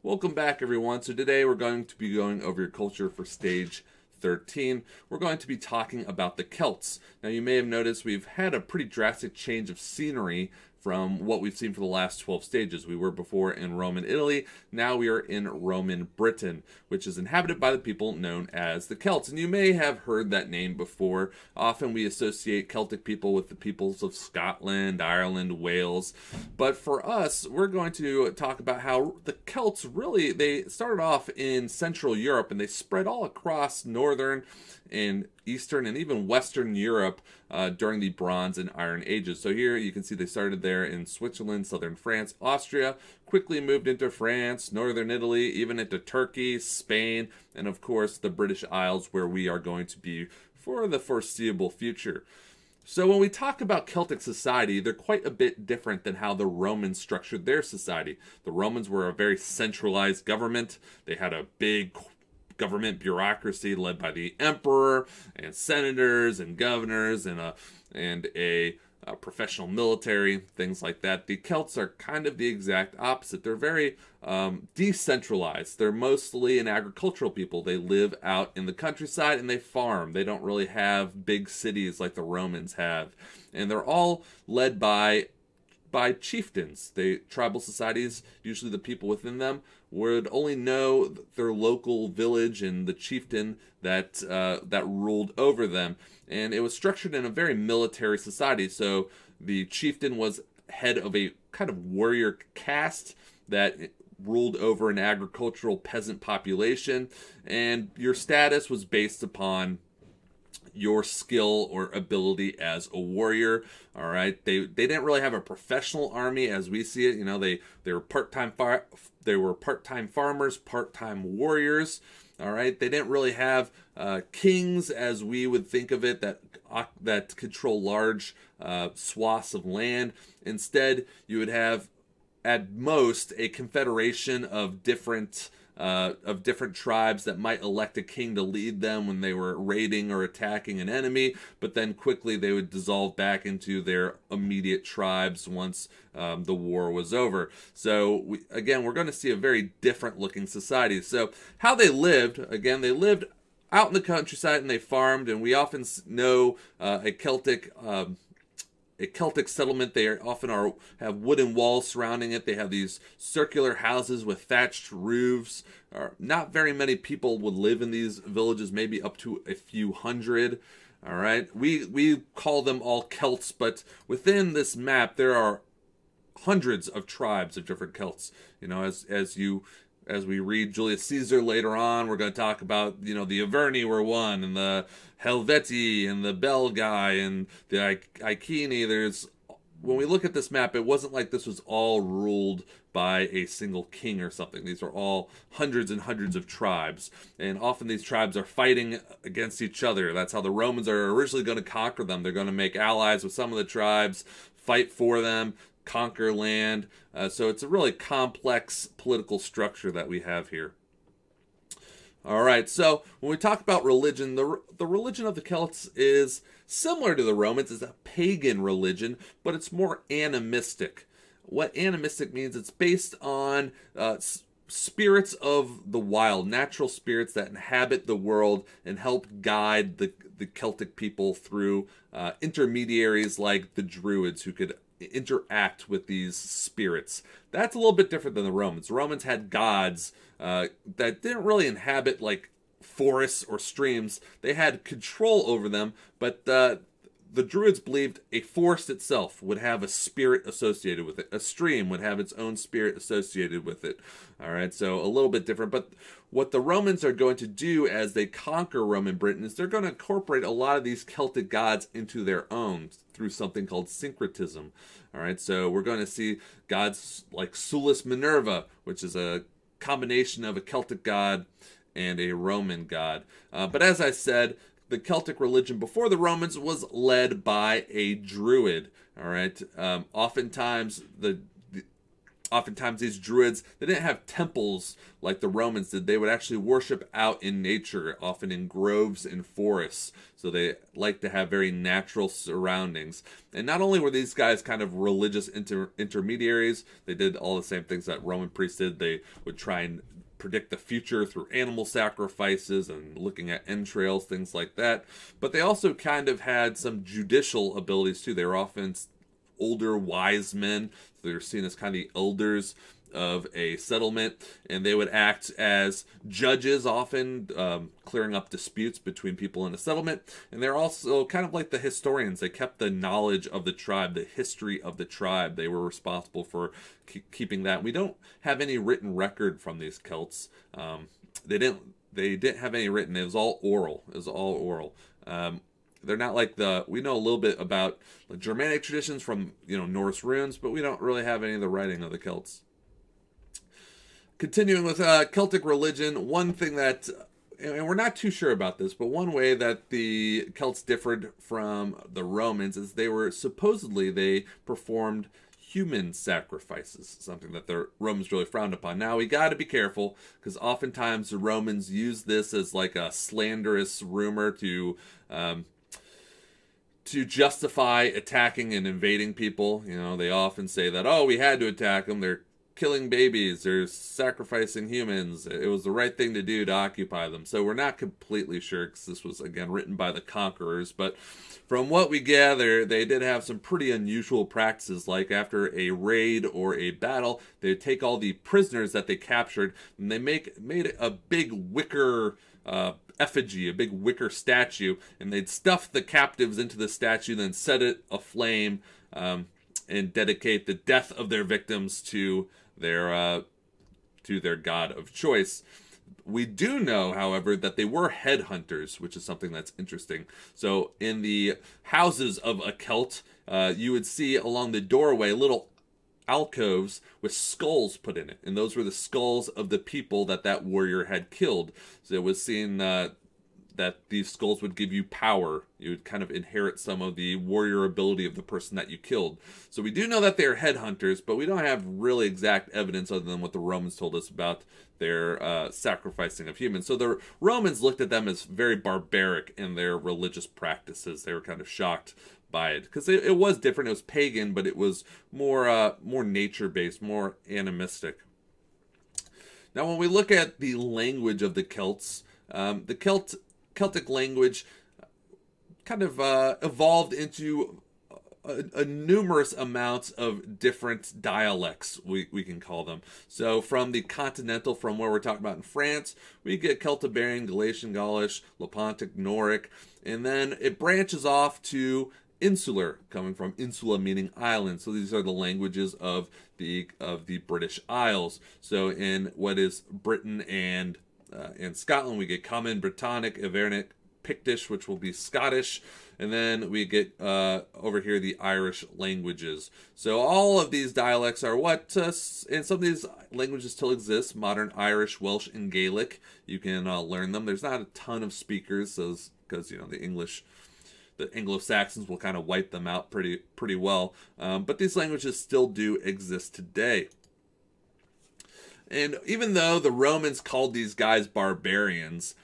Welcome back, everyone. So today we're going to be going over your culture for stage 13. We're going to be talking about the Celts. Now, you may have noticed we've had a pretty drastic change of scenery from what we've seen for the last 12 stages. We were before in Roman Italy. Now we are in Roman Britain, which is inhabited by the people known as the Celts. And you may have heard that name before. Often we associate Celtic people with the peoples of Scotland, Ireland, Wales. But for us, we're going to talk about how the Celts really, they started off in Central Europe and they spread all across Northern and Eastern and even Western Europe during the Bronze and Iron Ages. So here you can see they started there in Switzerland, southern France, Austria, quickly moved into France, northern Italy, even into Turkey, Spain, and of course the British Isles, where we are going to be for the foreseeable future. So when we talk about Celtic society, they're quite a bit different than how the Romans structured their society. The Romans were a very centralized government. They had a big government bureaucracy led by the emperor and senators and governors and a professional military, things like that. The Celts are kind of the exact opposite. They're very decentralized. They're mostly an agricultural people. They live out in the countryside and they farm. They don't really have big cities like the Romans have. And they're all led by chieftains. Tribal societies, usually the people within them, would only know their local village and the chieftain that ruled over them. And it was structured in a very military society. So the chieftain was head of a kind of warrior caste that ruled over an agricultural peasant population. And your status was based upon your skill or ability as a warrior. All right, they didn't really have a professional army as we see it. You know, they were part-time farmers, part-time warriors. All right, they didn't really have kings as we would think of it, that control large swaths of land. Instead, you would have at most a confederation of different tribes that might elect a king to lead them when they were raiding or attacking an enemy, but then quickly they would dissolve back into their immediate tribes once the war was over. So we're going to see a very different looking society. So how they lived, again, they lived out in the countryside and they farmed, and we often know a Celtic settlement. They often have wooden walls surrounding it. They have these circular houses with thatched roofs. Not very many people would live in these villages, maybe up to a few hundred. All right, we call them all Celts, but within this map there are hundreds of tribes of different Celts. You know, as we read Julius Caesar later on, we're going to talk about, you know, the Averni were one, and the Helvetii, and the Belgae, and the Iceni. When we look at this map, it wasn't like this was all ruled by a single king or something. These are all hundreds and hundreds of tribes, and often these tribes are fighting against each other. That's how the Romans are originally going to conquer them. They're going to make allies with some of the tribes, fight for them, conquer land. So it's a really complex political structure that we have here. All right, so when we talk about religion, the religion of the Celts is similar to the Romans. It's a pagan religion, but it's more animistic. What animistic means, it's based on spirits of the wild, natural spirits that inhabit the world and help guide the Celtic people through intermediaries like the Druids, who could interact with these spirits. That's a little bit different than the Romans. The Romans had gods that didn't really inhabit like forests or streams. They had control over them, but the Druids believed a forest itself would have a spirit associated with it. A stream would have its own spirit associated with it. All right, so a little bit different. But what the Romans are going to do as they conquer Roman Britain is they're going to incorporate a lot of these Celtic gods into their own through something called syncretism. All right, so we're going to see gods like Sulis Minerva, which is a combination of a Celtic god and a Roman god. But as I said, the Celtic religion before the Romans was led by a druid. All right, oftentimes Oftentimes these druids, they didn't have temples like the Romans did. They would actually worship out in nature, often in groves and forests. So they like to have very natural surroundings. And not only were these guys kind of religious intermediaries, they did all the same things that Roman priests did. They would try and predict the future through animal sacrifices and looking at entrails, things like that. But they also kind of had some judicial abilities too. They were often older, wise men. So they were seen as kind of the elders of a settlement, and they would act as judges, often clearing up disputes between people in a settlement. And they're also kind of like the historians. They kept the knowledge of the tribe, the history of the tribe. They were responsible for keeping that. We don't have any written record from these Celts. They didn't have any written. It was all oral. It was all oral. They're not like we know a little bit about the Germanic traditions from, Norse runes, but we don't really have any of the writing of the Celts. Continuing with Celtic religion, one thing that, and we're not too sure about this, but one way that the Celts differed from the Romans is they performed human sacrifices, something that the Romans really frowned upon. Now, we got to be careful, because oftentimes the Romans use this as like a slanderous rumor to justify attacking and invading people. They often say that, oh, we had to attack them. They're killing babies, they're sacrificing humans. It was the right thing to do to occupy them. So we're not completely sure, because this was, again, written by the conquerors. But from what we gather, they did have some pretty unusual practices, like after a raid or a battle, they would take all the prisoners that they captured, and they made a big wicker effigy, a big wicker statue, and they'd stuff the captives into the statue, then set it aflame, and dedicate the death of their victims to their god of choice. We do know, however, that they were headhunters, which is something that's interesting. So in the houses of a Celt, you would see along the doorway little alcoves with skulls put in it, and those were the skulls of the people that warrior had killed. So it was seen that these skulls would give you power. You would kind of inherit some of the warrior ability of the person that you killed. So we do know that they're headhunters, but we don't have really exact evidence other than what the Romans told us about their sacrificing of humans. So the Romans looked at them as very barbaric in their religious practices. They were kind of shocked by it, because it was different. It was pagan, but it was more nature-based, more animistic. Now, when we look at the language of the Celts, the Celtic language kind of evolved into a numerous amounts of different dialects, we can call them. So from the continental, from where we're talking about in France, we get Celtiberian, Galatian, Gaulish, Lepontic, Noric, and then it branches off to insular, coming from insula meaning island. So these are the languages of the British Isles. So in what is Britain and Scotland, we get Common, Brittonic, Ivernic, Pictish, which will be Scottish, and then we get over here the Irish languages. So all of these dialects are and some of these languages still exist: modern Irish, Welsh, and Gaelic. You can learn them. There's not a ton of speakers, because the Anglo-Saxons will kind of wipe them out pretty well. But these languages still do exist today. And even though the Romans called these guys barbarians,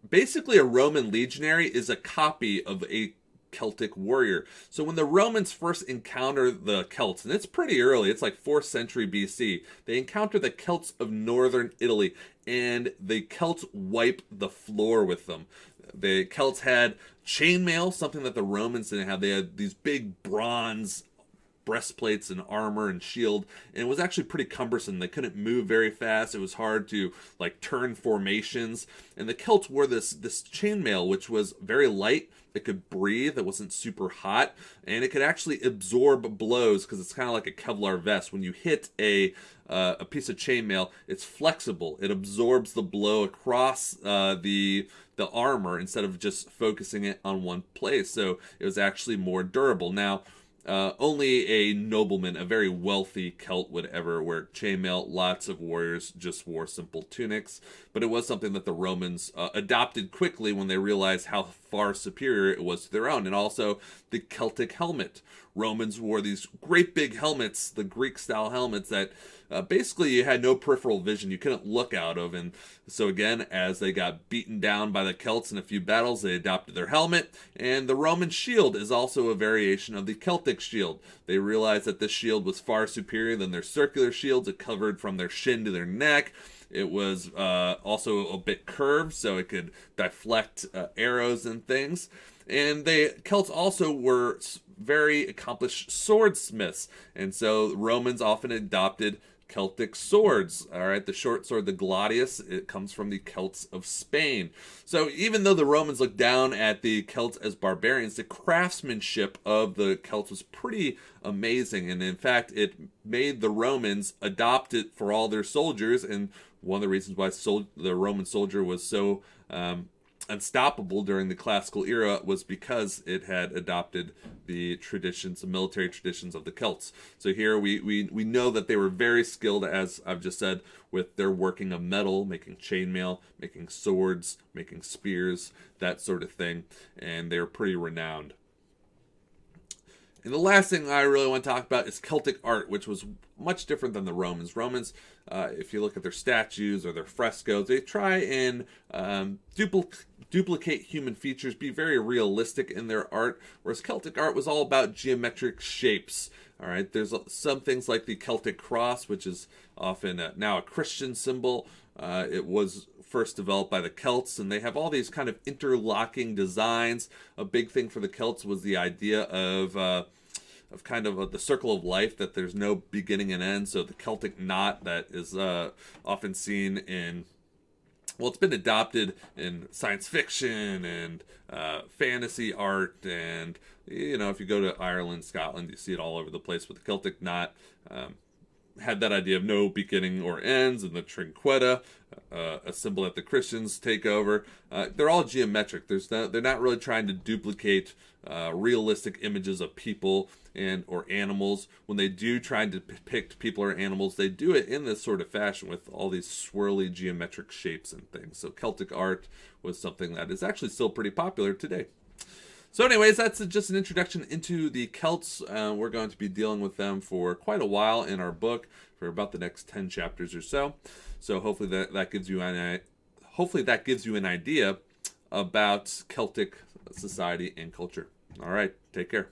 basically a Roman legionary is a copy of a Celtic warrior. So when the Romans first encounter the Celts, and it's pretty early, it's like 4th century BC, they encounter the Celts of northern Italy, and the Celts wipe the floor with them. The Celts had chainmail, something that the Romans didn't have. They had these big bronze breastplates and armor and shield, and it was actually pretty cumbersome. They couldn't move very fast. It was hard to turn formations, and the Celts wore this chainmail, which was very light. It could breathe. It wasn't super hot, and it could actually absorb blows, because it's kind of like a Kevlar vest. When you hit a piece of chainmail, it's flexible. It absorbs the blow across the armor instead of just focusing it on one place. So it was actually more durable. Now, only a nobleman, a very wealthy Celt, would ever wear chainmail. Lots of warriors just wore simple tunics, but it was something that the Romans adopted quickly when they realized how far superior it was to their own. And also the Celtic helmet. Romans wore these great big helmets, the Greek-style helmets that basically you had no peripheral vision. You couldn't look out of. And so again, as they got beaten down by the Celts in a few battles, they adopted their helmet. And the Roman shield is also a variation of the Celtic shield. They realized that this shield was far superior than their circular shields. It covered from their shin to their neck. It was also a bit curved, so it could deflect arrows and things. And the Celts also were very accomplished swordsmiths. And so Romans often adopted Celtic swords. All right, the short sword, the gladius, it comes from the Celts of Spain. So even though the Romans looked down at the Celts as barbarians, the craftsmanship of the Celts was pretty amazing. And in fact, it made the Romans adopt it for all their soldiers. And one of the reasons why the Roman soldier was so unstoppable during the classical era was because it had adopted the traditions, the military traditions of the Celts. So here we know that they were very skilled, as I've just said, with their working of metal, making chainmail, making swords, making spears, that sort of thing, and they were pretty renowned. And the last thing I really want to talk about is Celtic art, which was much different than the Romans. Romans, if you look at their statues or their frescoes, they try and duplicate human features, be very realistic in their art, whereas Celtic art was all about geometric shapes. All right, there's some things like the Celtic cross, which is often now a Christian symbol. It was first developed by the Celts, and they have all these kind of interlocking designs. A big thing for the Celts was the idea of the circle of life, that there's no beginning and end. So the Celtic knot that is often seen in, well, it's been adopted in science fiction and fantasy art, and you know, if you go to Ireland, Scotland, you see it all over the place. But the Celtic knot had that idea of no beginning or ends, and the trinqueta, a symbol that the Christians take over. They're all geometric. They're not really trying to duplicate realistic images of people or animals. When they do try to depict people or animals, they do it in this sort of fashion with all these swirly geometric shapes and things. So Celtic art was something that is actually still pretty popular today. So anyways, that's just an introduction into the Celts. We're going to be dealing with them for quite a while in our book, for about the next 10 chapters or so. So hopefully that gives you an idea about Celtic society and culture. All right, take care.